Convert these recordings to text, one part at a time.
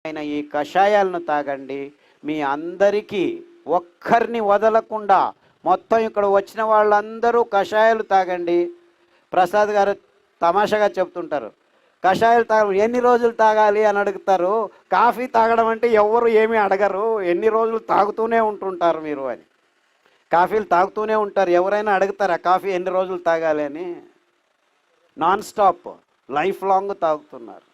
అయిన ఈ కషాయాలను తాగండి. మీ అందరికీ ఒక్కరిని వదలకుండా మొత్తం ఇక్కడ వచ్చిన వాళ్ళందరూ కషాయాలు తాగండి. ప్రసాద్ గారు తమాషాగా చెప్తుంటారు, కషాయాలు ఎన్ని రోజులు తాగాలి అని అడుగుతారు. కాఫీ తాగడం అంటే ఎవరు ఏమీ అడగరు, ఎన్ని రోజులు తాగుతూనే ఉంటుంటారు మీరు అని. కాఫీలు తాగుతూనే ఉంటారు. ఎవరైనా అడుగుతారా కాఫీ ఎన్ని రోజులు తాగాలి అని? నాన్ స్టాప్ లైఫ్ లాంగ్ తాగుతున్నారు.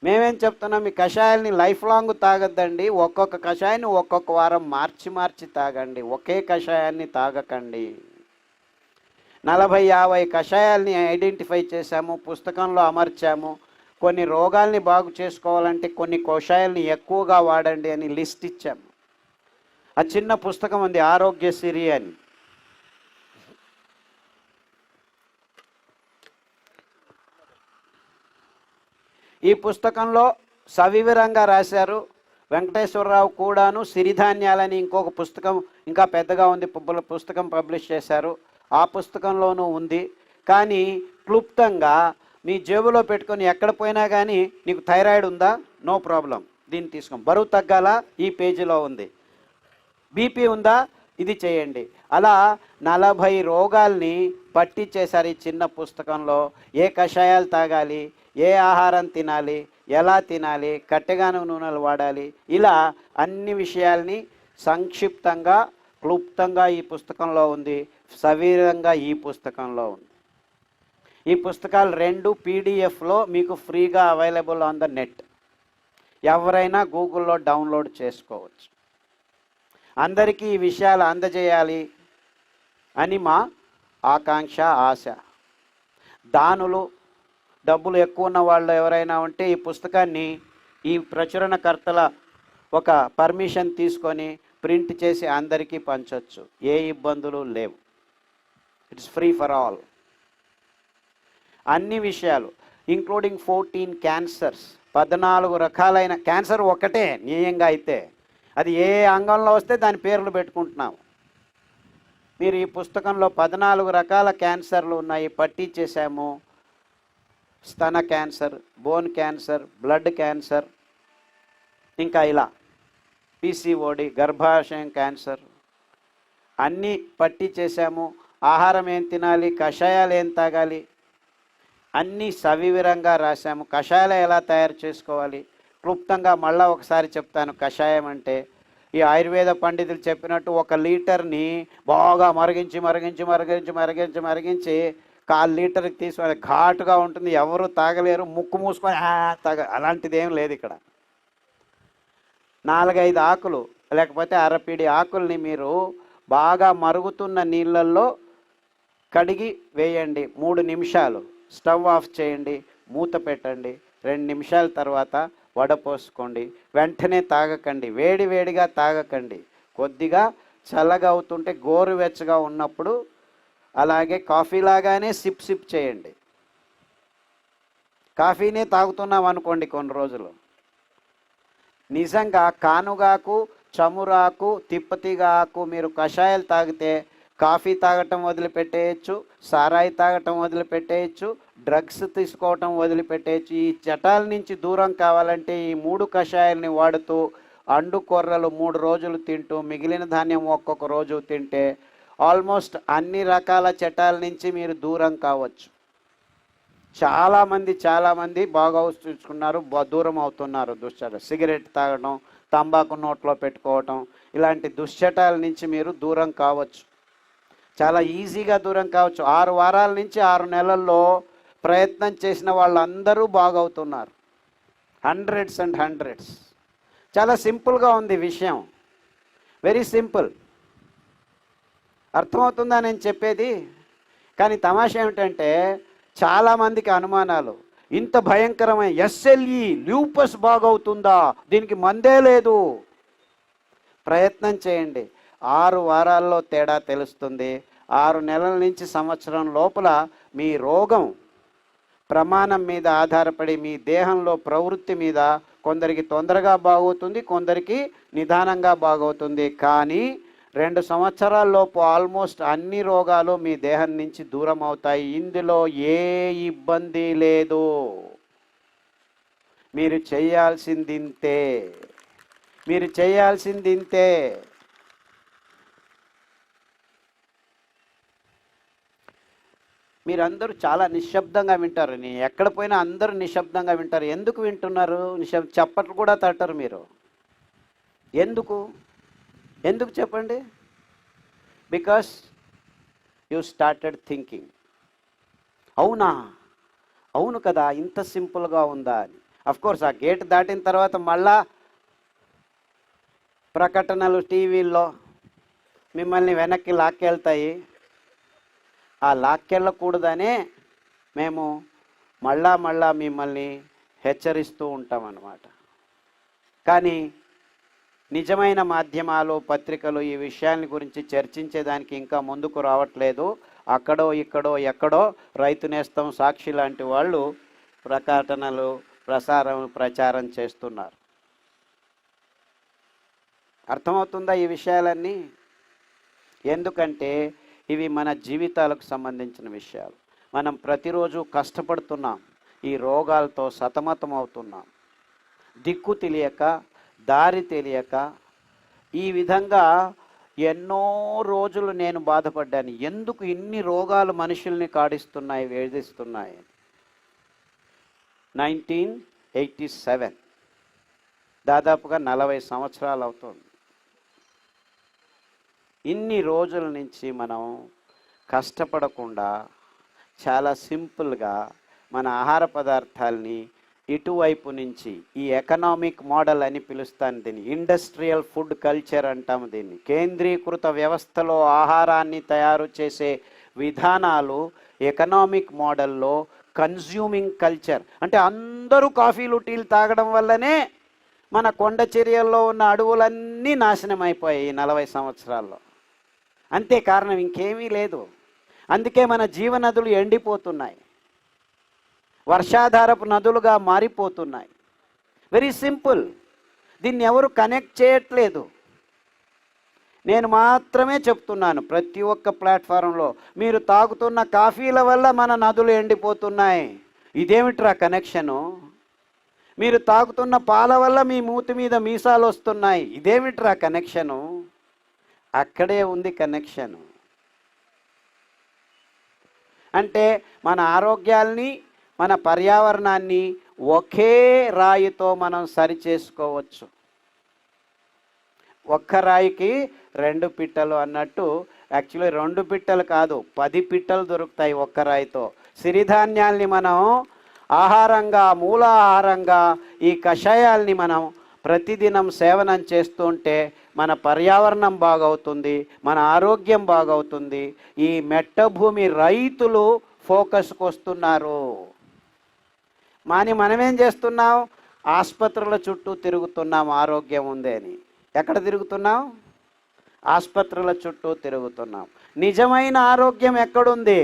మేమేం చెప్తున్నాం, మీ కషాయాల్ని లైఫ్ లాంగ్ తాగద్దండి. ఒక్కొక్క కషాయాన్ని ఒక్కొక్క వారం మార్చి మార్చి తాగండి. ఒకే కషాయాన్ని తాగకండి. 40-50 కషాయాల్ని ఐడెంటిఫై చేశాము, పుస్తకంలో అమర్చాము. కొన్ని రోగాల్ని బాగు చేసుకోవాలంటే కొన్ని కషాయాల్ని ఎక్కువగా వాడండి అని లిస్ట్ ఇచ్చాము. ఆ చిన్న పుస్తకం ఉంది, ఆరోగ్యశ్రీ అని. ఈ పుస్తకంలో సవివరంగా రాశారు. వెంకటేశ్వరరావు కూడాను సిరిధాన్యాలని ఇంకొక పుస్తకం ఇంకా పెద్దగా ఉంది, పుస్తకం పబ్లిష్ చేశారు. ఆ పుస్తకంలోనూ ఉంది. కానీ క్లుప్తంగా మీ జేబులో పెట్టుకొని ఎక్కడ పోయినా కానీ, నీకు థైరాయిడ్ ఉందా, నో ప్రాబ్లం, దీన్ని తీసుకోండి. బరువు తగ్గాలా, ఈ పేజీలో ఉంది. బీపీ ఉందా, ఇది చేయండి. అలా 40 రోగాల్ని పట్టించేశారు ఈ చిన్న పుస్తకంలో. ఏ కషాయాలు తాగాలి, ఏ ఆహారం తినాలి, ఎలా తినాలి, కట్టెగాను నూనెలు వాడాలి, ఇలా అన్ని విషయాల్ని సంక్షిప్తంగా క్లుప్తంగా ఈ పుస్తకంలో ఉంది, సవివరంగా ఈ పుస్తకంలో ఉంది. ఈ పుస్తకాలు 2 పీడిఎఫ్లో మీకు ఫ్రీగా అవైలబుల్ ఆన్ ద నెట్. ఎవరైనా గూగుల్లో డౌన్లోడ్ చేసుకోవచ్చు. అందరికీ ఈ విషయాలు అందజేయాలి అని మా ఆకాంక్ష, ఆశ. దానులు, డబ్బులు ఎక్కువ ఉన్న వాళ్ళు ఎవరైనా ఉంటే ఈ పుస్తకాన్ని ఈ ప్రచురణకర్తల ఒక పర్మిషన్ తీసుకొని ప్రింట్ చేసి అందరికీ పంచవచ్చు. ఏ ఇబ్బందులు లేవు. It's free for all. అన్ని విషయాలు ఇంక్లూడింగ్ 14 క్యాన్సర్స్, 14 రకాలైన క్యాన్సర్ ఒకటే నియంగా అయితే, అది ఏ అంగంలో వస్తే దాని పేర్లు పెట్టుకుంటున్నాం. మీరు ఈ పుస్తకంలో 14 రకాల క్యాన్సర్లు ఉన్నాయి, పట్టించేసాము. స్తన cancer, bone cancer, blood cancer, ఇంకా ఇలా పీసీఓడి, గర్భాశయం క్యాన్సర్ అన్నీ పట్టించేసాము. ఆహారం ఏం తినాలి, కషాయాలు ఏం తాగాలి అన్నీ సవివరంగా రాశాము. కషాయాలు ఎలా తయారు చేసుకోవాలి క్లుప్తంగా మళ్ళీ ఒకసారి చెప్తాను. కషాయం అంటే ఈ ఆయుర్వేద పండితులు చెప్పినట్టు 1 లీటర్ని బాగా మరిగించి మరిగించి మరిగించి మరిగించి మరిగించి 1/4 లీటర్కి తీసుకొని ఘాటుగా ఉంటుంది, ఎవరు తాగలేరు, ముక్కు మూసుకొని అలాంటిది ఏం లేదు ఇక్కడ. 4-5 ఆకులు లేకపోతే అరపిడి ఆకుల్ని మీరు బాగా మరుగుతున్న నీళ్ళల్లో కడిగి వేయండి. 3 నిమిషాలు స్టవ్ ఆఫ్ చేయండి, మూత పెట్టండి. 2 నిమిషాల తర్వాత వడపోసుకోండి. వెంటనే తాగకండి, వేడి వేడిగా తాగకండి. కొద్దిగా చల్లగా అవుతుంటే గోరువెచ్చగా ఉన్నప్పుడు అలాగే కాఫీ లాగానే సిప్ సిప్ చేయండి. కాఫీనే తాగుతున్నాం అనుకోండి కొన్ని రోజులు, నిజంగా కానుగాకు, చమురాకు, తిప్పతిగా ఆకు మీరు కషాయాలు తాగితే కాఫీ తాగటం వదిలిపెట్టేయచ్చు, సారాయి తాగటం వదిలిపెట్టేయచ్చు, డ్రగ్స్ తీసుకోవటం వదిలిపెట్టేయచ్చు. ఈ చటాల నుంచి దూరం కావాలంటే ఈ 3 కషాయాలని వాడుతూ అండు కొర్రలు 3 రోజులు తింటూ మిగిలిన ధాన్యం ఒక్కొక్క రోజు తింటే ఆల్మోస్ట్ అన్ని రకాల చటాల నుంచి మీరు దూరం కావచ్చు. చాలామంది బాగా చూసుకున్నారు, దూరం అవుతున్నారు దుశ్చట. సిగరెట్ తాగడం, తంబాకు నోట్లో పెట్టుకోవటం, ఇలాంటి దుశ్చటాల నుంచి మీరు దూరం కావచ్చు. చాలా ఈజీగా దూరం కావచ్చు. 6 వారాల నుంచి 6 నెలల్లో ప్రయత్నం చేసిన వాళ్ళందరూ బాగవుతున్నారు. Hundreds and hundreds. చాలా సింపుల్గా ఉంది విషయం, వెరీ సింపుల్. అర్థమవుతుందా నేను చెప్పేది? కానీ తమాషా ఏమిటంటే చాలామందికి అనుమానాలు. ఇంత భయంకరమైన ఎస్ఎల్ఈ ల్యూపస్ బాగవుతుందా, దీనికి మందే లేదు. ప్రయత్నం చేయండి, 6 వారాల్లో తేడా తెలుస్తుంది. 6 నెలల నుంచి సంవత్సరం లోపల మీ రోగం ప్రమాణం మీద ఆధారపడి మీ దేహంలో ప్రవృత్తి మీద కొందరికి తొందరగా బాగవుతుంది, కొందరికి నిదానంగా బాగవుతుంది. కానీ 2 సంవత్సరాల్లోపు ఆల్మోస్ట్ అన్ని రోగాలు మీ దేహం నుంచి దూరం అవుతాయి. ఇందులో ఏ ఇబ్బంది లేదు. మీరు చేయాల్సిందింతే, మీరు చేయాల్సిందింతే. మీరందరూ చాలా నిశ్శబ్దంగా వింటారు. నేను ఎక్కడ పోయినా అందరూ నిశ్శబ్దంగా వింటారు. ఎందుకు వింటున్నారు? చప్పట్లు కూడా తట్టరు మీరు. ఎందుకు? ఎందుకు చెప్పండి? Because you started thinking. అవునా, అవును కదా, ఇంత సింపుల్గా ఉందా అని. అఫ్కోర్స్ ఆ గేట్ దాటిన తర్వాత మళ్ళా ప్రకటనలు టీవీల్లో మిమ్మల్ని వెనక్కి లాక్కెళ్తాయి. ఆ లాక్కెళ్ళకూడదనే మేము మళ్ళా మిమ్మల్ని హెచ్చరిస్తూ ఉంటాం అన్నమాట. కానీ నిజమైన మాధ్యమాలు, పత్రికలు ఈ విషయాన్ని గురించి చర్చించేదానికి ఇంకా ముందుకు రావట్లేదు. అక్కడో ఇక్కడో ఎక్కడో రైతు నేస్తం, సాక్షి లాంటి వాళ్ళు ప్రకటనలు, ప్రచారం చేస్తున్నారు. అర్థమవుతుందా ఈ విషయాలన్నీ? ఎందుకంటే ఇవి మన జీవితాలకు సంబంధించిన విషయాలు. మనం ప్రతిరోజు కష్టపడుతున్నాం, ఈ రోగాలతో సతమతం అవుతున్నాం, దిక్కు తెలియక, దారి తెలియక. ఈ విధంగా ఎన్నో రోజులు నేను బాధపడ్డాను. ఎందుకు ఇన్ని రోగాలు మనుషుల్ని కాడిస్తున్నాయి, వేధిస్తున్నాయి? 1987, దాదాపుగా 40 సంవత్సరాలు అవుతుంది. ఇన్ని రోజుల నుంచి మనం కష్టపడకుండా చాలా సింపుల్గా మన ఆహార పదార్థాలని ఇటువైపు నుంచి, ఈ ఎకనామిక్ మోడల్ అని పిలుస్తాను దీన్ని, ఇండస్ట్రియల్ ఫుడ్ కల్చర్ అంటాము దీన్ని. కేంద్రీకృత వ్యవస్థలో ఆహారాన్ని తయారు చేసే విధానాలు ఎకనామిక్ మోడల్లో కన్జ్యూమింగ్ కల్చర్. అంటే అందరూ కాఫీలు, టీలు తాగడం వల్లనే మన కొండ చర్యల్లో ఉన్న అడవులన్నీ నాశనం అయిపోయాయి 40 సంవత్సరాల్లో. అంతే కారణం, ఇంకేమీ లేదు. అందుకే మన జీవనదులు ఎండిపోతున్నాయి, వర్షాధారపు నదులుగా మారిపోతున్నాయి. Very simple. దీన్ని ఎవరు కనెక్ట్ చేయట్లేదు. నేను మాత్రమే చెప్తున్నాను ప్రతి ఒక్క ప్లాట్ఫారంలో, మీరు తాగుతున్న కాఫీల వల్ల మన నదులు ఎండిపోతున్నాయి. ఇదేమిట్రా కనెక్షను? మీరు తాగుతున్న పాల వల్ల మీ మూతి మీద మీసాలు వస్తున్నాయి. ఇదేమిట్రా కనెక్షను? అక్కడే ఉంది కనెక్షను. అంటే మన ఆరోగ్యాల్ని, మన పర్యావరణాన్ని ఒకే రాయితో మనం సరిచేసుకోవచ్చు. ఒక్క రాయికి 2 పిట్టలు అన్నట్టు, యాక్చువల్లీ 2 పిట్టలు కాదు, 10 పిట్టలు దొరుకుతాయి ఒక్క రాయితో. సిరిధాన్యాల్ని మనం ఆహారంగా, మూలాహారంగా, ఈ కషాయాల్ని మనం ప్రతిదినం సేవనం చేస్తుంటే మన పర్యావరణం బాగవుతుంది, మన ఆరోగ్యం బాగవుతుంది. ఈ మెట్టభూమి రైతులు ఫోకస్కి వస్తున్నారు. మనమేం చేస్తున్నాం? ఆసుపత్రుల చుట్టూ తిరుగుతున్నాం ఆరోగ్యం ఉంది అని. ఎక్కడ తిరుగుతున్నాం? ఆసుపత్రుల చుట్టూ తిరుగుతున్నాం. నిజమైన ఆరోగ్యం ఎక్కడుంది?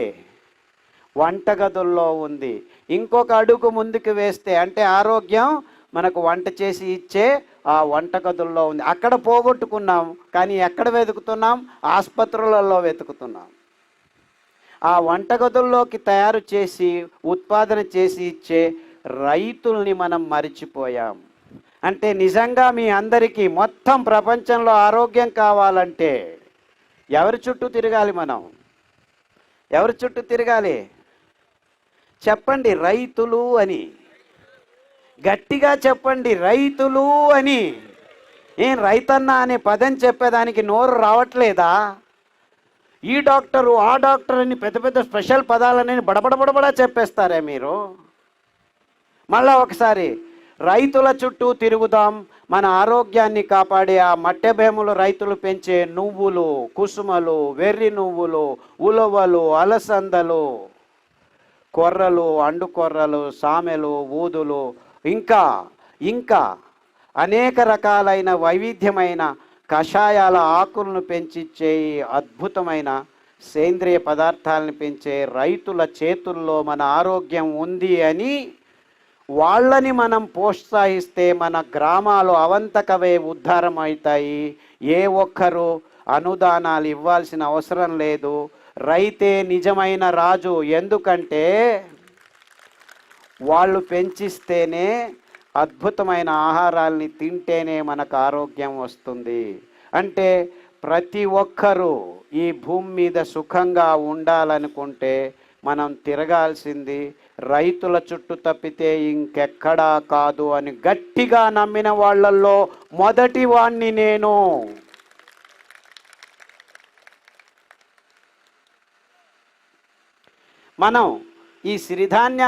వంటగదుల్లో ఉంది. ఇంకొక అడుగు ముందుకు వేస్తే, అంటే ఆరోగ్యం మనకు వంట చేసి ఇచ్చే ఆ వంటగదుల్లో ఉంది. అక్కడ పోగొట్టుకున్నాం, కానీ ఎక్కడ వెతుకుతున్నాం? ఆసుపత్రులలో వెతుకుతున్నాం. ఆ వంటగదుల్లోకి తయారు చేసి, ఉత్పాదన చేసి ఇచ్చే రైతుల్ని మనం మరిచిపోయాం. అంటే నిజంగా మీ అందరికీ మొత్తం ప్రపంచంలో ఆరోగ్యం కావాలంటే ఎవరి చుట్టూ తిరగాలి? మనం ఎవరి చుట్టూ తిరగాలి? చెప్పండి, రైతులు అని. గట్టిగా చెప్పండి, రైతులు అని. ఏం రైతన్న అనే పదం చెప్పేదానికి నోరు రావట్లేదా? ఈ డాక్టరు, ఆ డాక్టర్ అని పెద్ద పెద్ద స్పెషల్ పదాలని బడబడబడబడా చెప్పేస్తారే మీరు. మళ్ళా ఒకసారి రైతుల చుట్టూ తిరుగుదాం. మన ఆరోగ్యాన్ని కాపాడే ఆ మట్టెబేములు రైతులు పెంచే నువ్వులు, కుసుమలు, వెర్రి నువ్వులు, ఉలవలు, అలసందలు, కొర్రలు, అండు కొర్రలు, సామెలు, ఊదులు, ఇంకా అనేక రకాలైన వైవిధ్యమైన కషాయాల ఆకులను పెంచిచ్చే అద్భుతమైన సేంద్రియ పదార్థాలను పెంచే రైతుల చేతుల్లో మన ఆరోగ్యం ఉంది అని వాళ్ళని మనం ప్రోత్సహిస్తే మన గ్రామాలు అవంతకవే ఉద్ధారం అవుతాయి. ఏ ఒక్కరు అనుదానాలు ఇవ్వాల్సిన అవసరం లేదు. రైతే నిజమైన రాజు. ఎందుకంటే వాళ్ళు పెంచిస్తేనే అద్భుతమైన ఆహారాల్ని తింటేనే మనకు ఆరోగ్యం వస్తుంది. అంటే ప్రతి ఒక్కరూ ఈ భూమి మీద సుఖంగా ఉండాలనుకుంటే మనం తిరగాల్సింది రైతుల చుట్టూ తప్పితే ఇంకెక్కడా కాదు అని గట్టిగా నమ్మిన వాళ్ళల్లో మొదటి వాణ్ణి నేను. మనం ఈ సిరిధాన్య